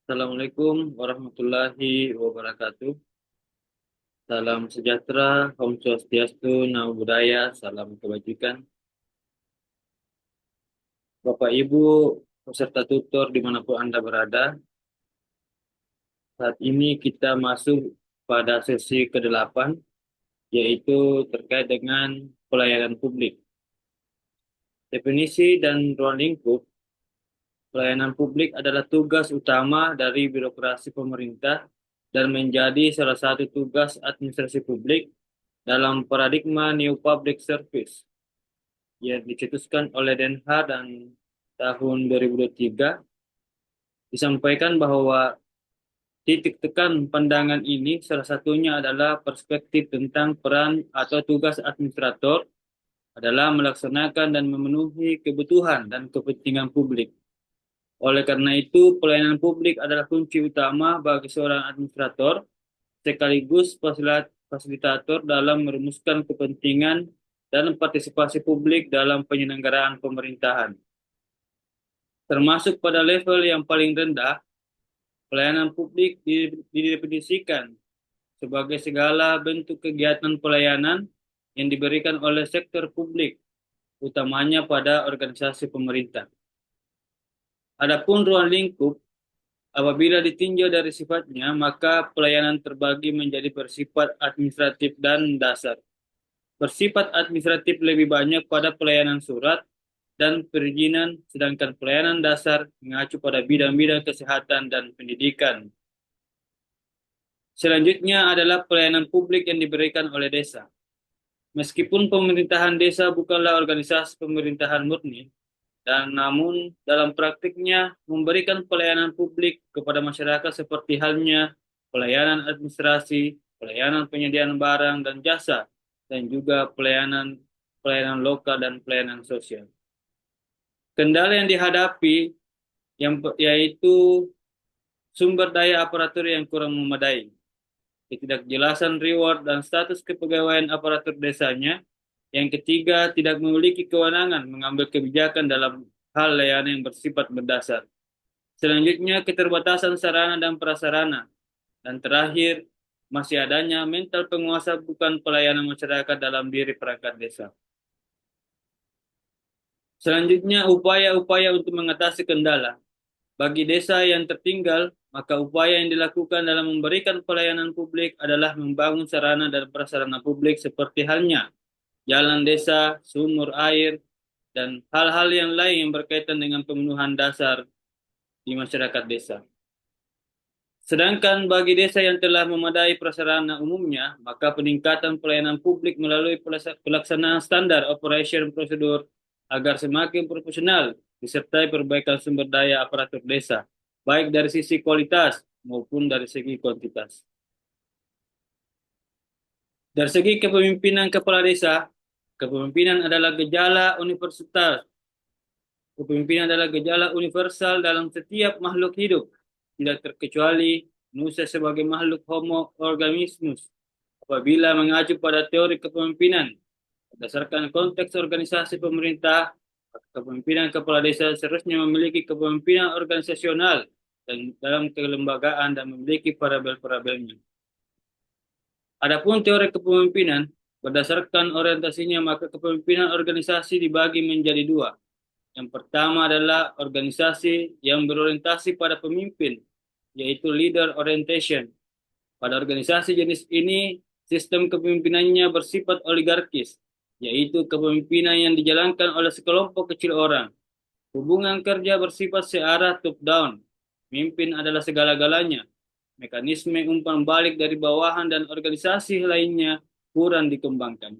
Assalamualaikum warahmatullahi wabarakatuh. Salam sejahtera, Om Swastiastu, Namo Buddhaya, salam kebajikan. Bapak Ibu, peserta tutor dimanapun Anda berada, saat ini kita masuk pada sesi ke-8, yaitu terkait dengan pelayanan publik. Definisi dan ruang lingkup, pelayanan publik adalah tugas utama dari birokrasi pemerintah dan menjadi salah satu tugas administrasi publik dalam paradigma New Public Service yang dicetuskan oleh Den Haag dan tahun 2023, disampaikan bahwa titik tekan pandangan ini salah satunya adalah perspektif tentang peran atau tugas administrator adalah melaksanakan dan memenuhi kebutuhan dan kepentingan publik. Oleh karena itu, pelayanan publik adalah kunci utama bagi seorang administrator sekaligus fasilitator dalam merumuskan kepentingan dan partisipasi publik dalam penyelenggaraan pemerintahan. Termasuk pada level yang paling rendah, pelayanan publik didefinisikan sebagai segala bentuk kegiatan pelayanan yang diberikan oleh sektor publik, utamanya pada organisasi pemerintah. Adapun ruang lingkup, apabila ditinjau dari sifatnya, maka pelayanan terbagi menjadi bersifat administratif dan dasar. Bersifat administratif lebih banyak pada pelayanan surat dan perizinan, sedangkan pelayanan dasar mengacu pada bidang-bidang kesehatan dan pendidikan. Selanjutnya adalah pelayanan publik yang diberikan oleh desa. Meskipun pemerintahan desa bukanlah organisasi pemerintahan murni, dan namun dalam praktiknya memberikan pelayanan publik kepada masyarakat seperti halnya pelayanan administrasi, pelayanan penyediaan barang dan jasa, dan juga pelayanan lokal dan pelayanan sosial. Kendala yang dihadapi yaitu sumber daya aparatur yang kurang memadai, ketidakjelasan reward dan status kepegawaian aparatur desanya. Yang ketiga, tidak memiliki kewenangan mengambil kebijakan dalam hal layanan yang bersifat mendasar. Selanjutnya, keterbatasan sarana dan prasarana. Dan terakhir, masih adanya mental penguasa bukan pelayanan masyarakat dalam diri perangkat desa. Selanjutnya, upaya-upaya untuk mengatasi kendala. Bagi desa yang tertinggal, maka upaya yang dilakukan dalam memberikan pelayanan publik adalah membangun sarana dan prasarana publik seperti halnya jalan desa, sumur air, dan hal-hal yang lain yang berkaitan dengan pemenuhan dasar di masyarakat desa. Sedangkan bagi desa yang telah memadai prasarana umumnya, maka peningkatan pelayanan publik melalui pelaksanaan standar operation prosedur agar semakin profesional, disertai perbaikan sumber daya aparatur desa, baik dari sisi kualitas maupun dari segi kuantitas. Dari segi kepemimpinan kepala desa, kepemimpinan adalah gejala universal. Kepemimpinan adalah gejala universal dalam setiap makhluk hidup, tidak terkecuali manusia sebagai makhluk homo organismus. Apabila mengacu pada teori kepemimpinan, berdasarkan konteks organisasi pemerintah, kepemimpinan kepala desa seharusnya memiliki kepemimpinan organisasional dan dalam kelembagaan dan memiliki parabel-parabelnya. Adapun teori kepemimpinan, berdasarkan orientasinya maka kepemimpinan organisasi dibagi menjadi dua. Yang pertama adalah organisasi yang berorientasi pada pemimpin, yaitu leader orientation. Pada organisasi jenis ini, sistem kepemimpinannya bersifat oligarkis, yaitu kepemimpinan yang dijalankan oleh sekelompok kecil orang. Hubungan kerja bersifat searah top-down. Pemimpin adalah segala-galanya. Mekanisme umpan balik dari bawahan dan organisasi lainnya kurang dikembangkan.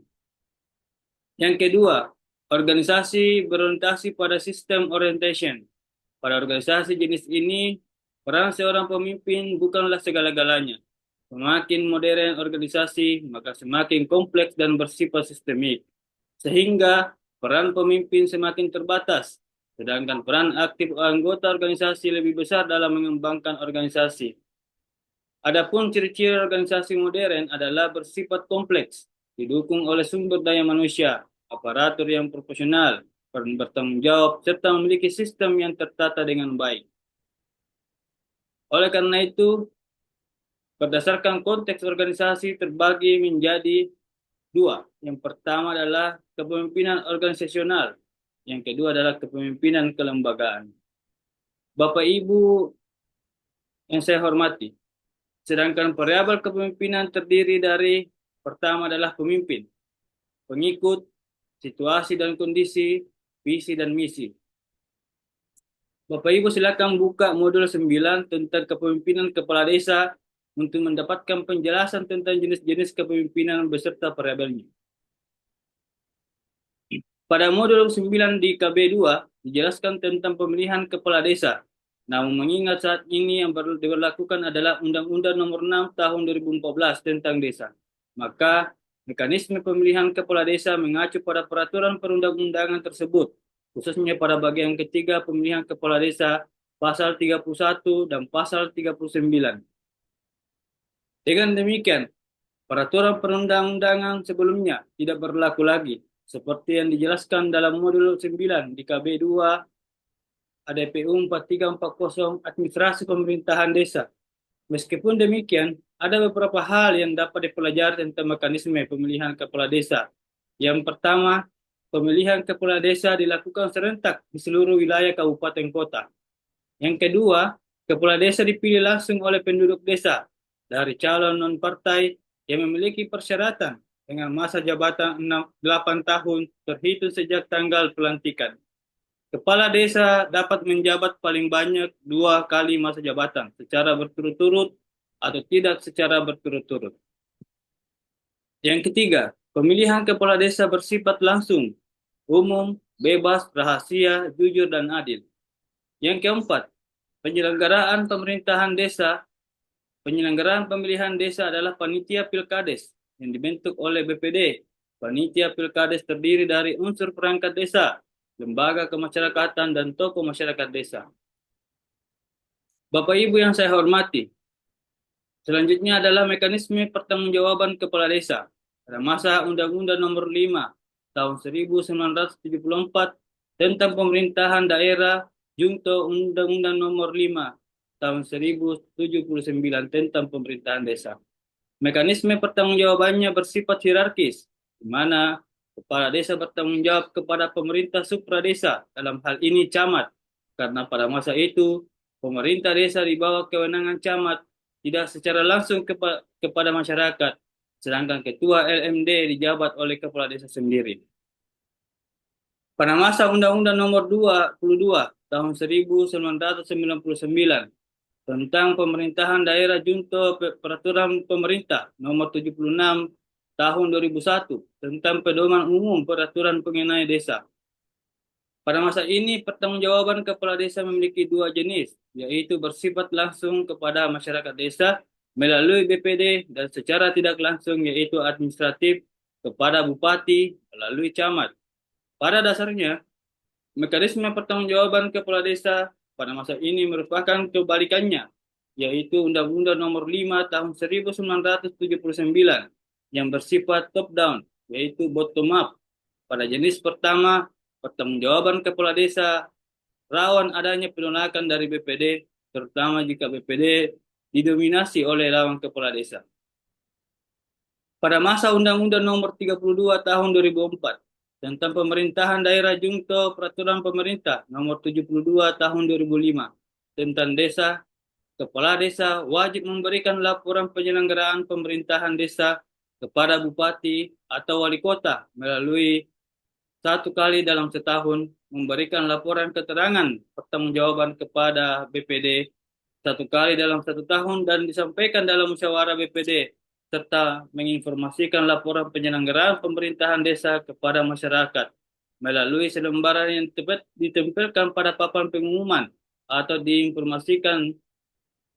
Yang kedua, organisasi berorientasi pada sistem orientation. Pada organisasi jenis ini, peran seorang pemimpin bukanlah segala-galanya. Semakin modern organisasi, maka semakin kompleks dan bersifat sistemik. Sehingga peran pemimpin semakin terbatas, sedangkan peran aktif anggota organisasi lebih besar dalam mengembangkan organisasi. Adapun ciri-ciri organisasi modern adalah bersifat kompleks, didukung oleh sumber daya manusia, aparatur yang profesional, bertanggung jawab, serta memiliki sistem yang tertata dengan baik. Oleh karena itu, berdasarkan konteks organisasi terbagi menjadi dua. Yang pertama adalah kepemimpinan organisasional. Yang kedua adalah kepemimpinan kelembagaan. Bapak Ibu yang saya hormati, sedangkan variabel kepemimpinan terdiri dari pertama adalah pemimpin, pengikut, situasi dan kondisi, visi dan misi. Bapak Ibu silakan buka modul 9 tentang kepemimpinan kepala desa untuk mendapatkan penjelasan tentang jenis-jenis kepemimpinan beserta variabelnya. Pada modul 9 di KB2 dijelaskan tentang pemilihan kepala desa. Namun mengingat saat ini yang diberlakukan adalah Undang-Undang Nomor 6 Tahun 2014 tentang desa. Maka mekanisme pemilihan kepala desa mengacu pada peraturan perundang-undangan tersebut, khususnya pada bagian ketiga pemilihan kepala desa pasal 31 dan pasal 39. Dengan demikian, peraturan perundang-undangan sebelumnya tidak berlaku lagi, seperti yang dijelaskan dalam modul 9 di KB2 ADPU 4340 Administrasi Pemerintahan Desa. Meskipun demikian, ada beberapa hal yang dapat dipelajari tentang mekanisme pemilihan kepala desa. Yang pertama, pemilihan kepala desa dilakukan serentak di seluruh wilayah kabupaten kota. Yang kedua, kepala desa dipilih langsung oleh penduduk desa dari calon non-partai yang memiliki persyaratan dengan masa jabatan 8 tahun terhitung sejak tanggal pelantikan. Kepala desa dapat menjabat paling banyak 2 kali masa jabatan secara berturut-turut atau tidak secara berturut-turut. Yang ketiga, pemilihan kepala desa bersifat langsung, umum, bebas, rahasia, jujur, dan adil. Yang keempat, penyelenggaraan pemerintahan desa. Penyelenggaraan pemilihan desa adalah panitia pilkades yang dibentuk oleh BPD. Panitia pilkades terdiri dari unsur perangkat desa, lembaga kemasyarakatan, dan tokoh masyarakat desa. Bapak Ibu yang saya hormati, selanjutnya adalah mekanisme pertanggungjawaban kepala desa. Pada masa Undang-Undang Nomor 5 Tahun 1974 tentang pemerintahan daerah junto Undang-Undang Nomor 5 Tahun 1079 tentang pemerintahan desa. Mekanisme pertanggungjawabannya bersifat hierarkis, di mana kepala desa bertanggung jawab kepada pemerintah supradesa, dalam hal ini camat, karena pada masa itu pemerintah desa di bawah kewenangan camat tidak secara langsung kepada masyarakat, sedangkan ketua LMD dijabat oleh kepala desa sendiri. Pada masa Undang-Undang Nomor 22 Tahun 1999 tentang pemerintahan daerah junto peraturan pemerintah Nomor 76 Tahun 2001 tentang pedoman umum peraturan pengenai desa. Pada masa ini, pertanggungjawaban kepala desa memiliki 2 jenis, yaitu bersifat langsung kepada masyarakat desa melalui BPD dan secara tidak langsung yaitu administratif kepada bupati melalui camat. Pada dasarnya, mekanisme pertanggungjawaban kepala desa pada masa ini merupakan kebalikannya, yaitu Undang-Undang Nomor 5 Tahun 1979 yang bersifat top-down, yaitu bottom-up. Pada jenis pertama, pertanggungjawaban kepala desa rawan adanya penolakan dari BPD, terutama jika BPD didominasi oleh lawan kepala desa. Pada masa Undang-Undang Nomor 32 Tahun 2004 tentang pemerintahan daerah junto peraturan pemerintah Nomor 72 Tahun 2005 tentang desa, kepala desa wajib memberikan laporan penyelenggaraan pemerintahan desa kepada bupati atau wali kota melalui 1 kali dalam setahun, memberikan laporan keterangan pertanggungjawaban kepada BPD 1 kali dalam 1 tahun dan disampaikan dalam musyawarah BPD, serta menginformasikan laporan penyelenggaraan pemerintahan desa kepada masyarakat melalui selembaran yang ditempelkan pada papan pengumuman atau diinformasikan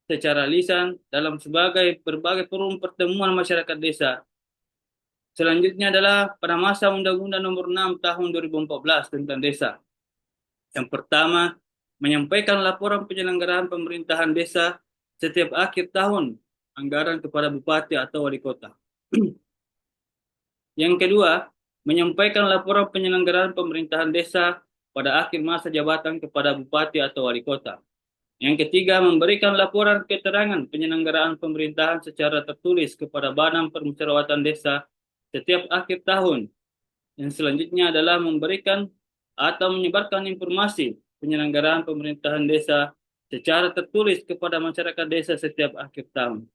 secara lisan dalam berbagai forum pertemuan masyarakat desa. Selanjutnya adalah pada masa Undang-Undang Nomor 6 Tahun 2014 tentang desa. Yang pertama, menyampaikan laporan penyelenggaraan pemerintahan desa setiap akhir tahun anggaran kepada bupati atau wali kota. Yang kedua, menyampaikan laporan penyelenggaraan pemerintahan desa pada akhir masa jabatan kepada bupati atau wali kota. Yang ketiga, memberikan laporan keterangan penyelenggaraan pemerintahan secara tertulis kepada Badan Permusyawaratan Desa setiap akhir tahun. Yang selanjutnya adalah memberikan atau menyebarkan informasi penyelenggaraan pemerintahan desa secara tertulis kepada masyarakat desa setiap akhir tahun.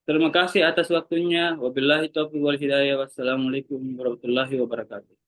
Terima kasih atas waktunya. Wabillahi taufiq wal hidayah. Wassalamualaikum warahmatullahi wabarakatuh.